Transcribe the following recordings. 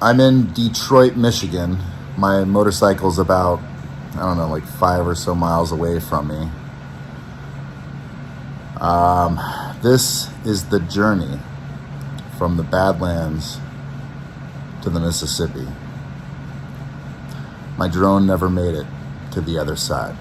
I'm in Detroit, Michigan. My motorcycle's about, I don't know, like 5 or so miles away from me. This is the journey from the Badlands to the Mississippi. My drone never made it to the other side.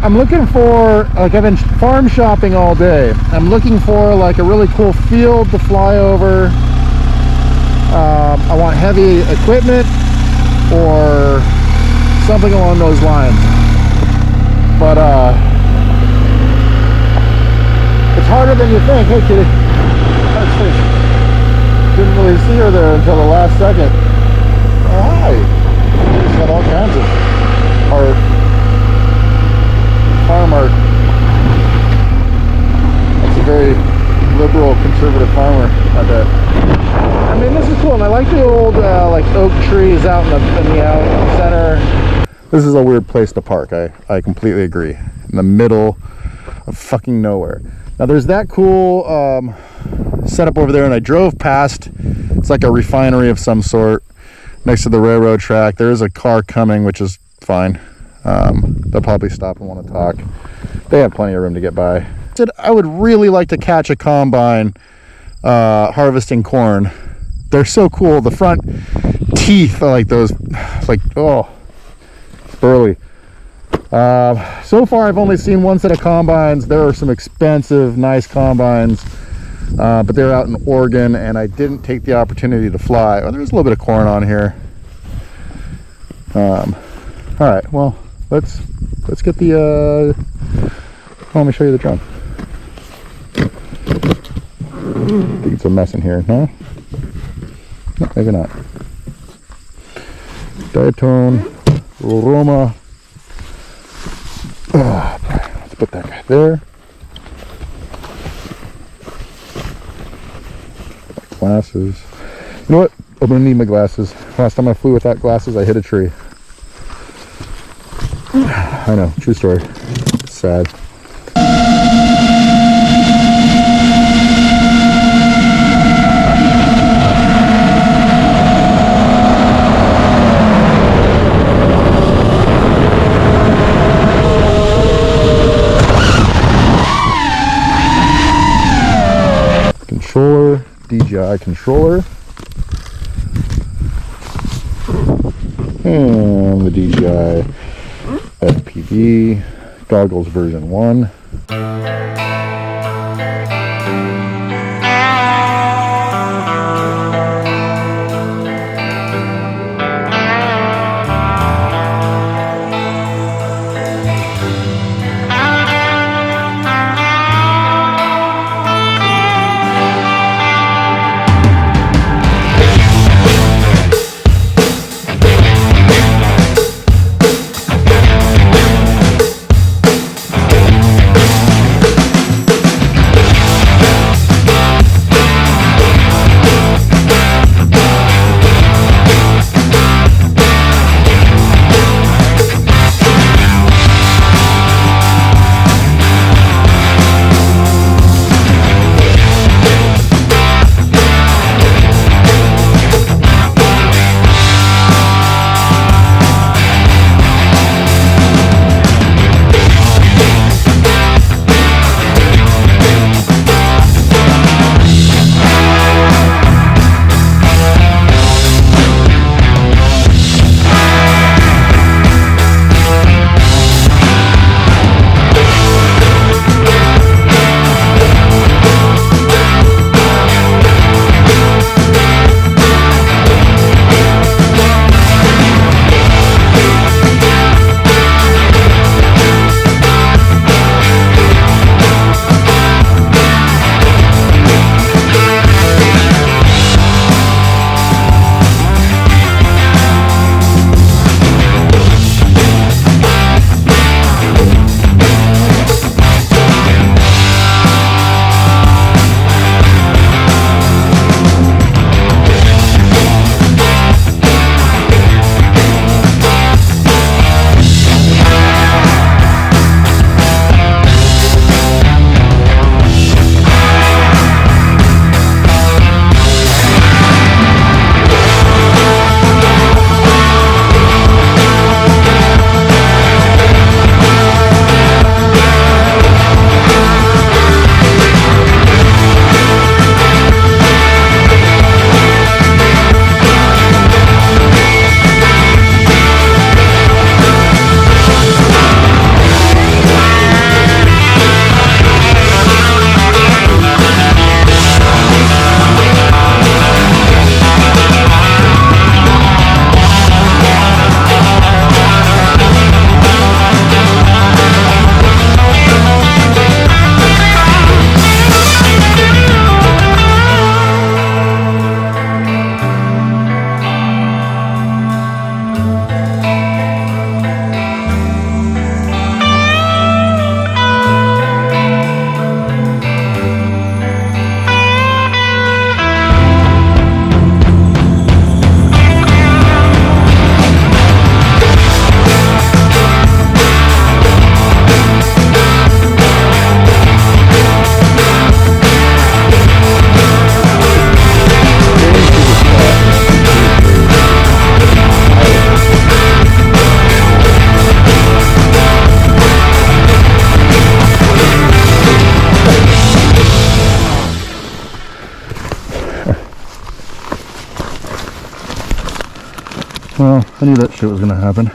I'm looking for, like, I've been farm shopping all day. I'm looking for like a really cool field to fly over. I want heavy equipment or something along those lines. But it's harder than you think. Hey kitty. Actually, didn't really see her there until the last second. Oh, hi. She's got all kinds of art. Farm art. That's a very liberal, conservative farmer, I bet. I mean, this is cool, and I like the old like oak trees out in the out center. This is a weird place to park. I completely agree. In the middle of fucking nowhere. Now there's that cool setup over there, and I drove past. It's like a refinery of some sort next to the railroad track. There is a car coming, which is fine. They'll probably stop and want to talk. They have plenty of room to get by. I would really like to catch a combine harvesting corn. They're so cool. The front teeth are like those, like, oh, it's burly. So far I've only seen one set of combines. There are some expensive, nice combines, but they're out in Oregon, and I didn't take the opportunity to fly. Oh, there's a little bit of corn on here. All right, well, let's get the let me show you the drone. I think it's a mess in here, huh? No, maybe not. Diatone, Roma. Oh, let's put that guy there. Glasses. You know what? I'm gonna need my glasses. Last time I flew without glasses, I hit a tree. I know, true story. Sad. Controller, DJI controller, and the DJI FPV goggles version 1. Well, I knew that shit was gonna happen.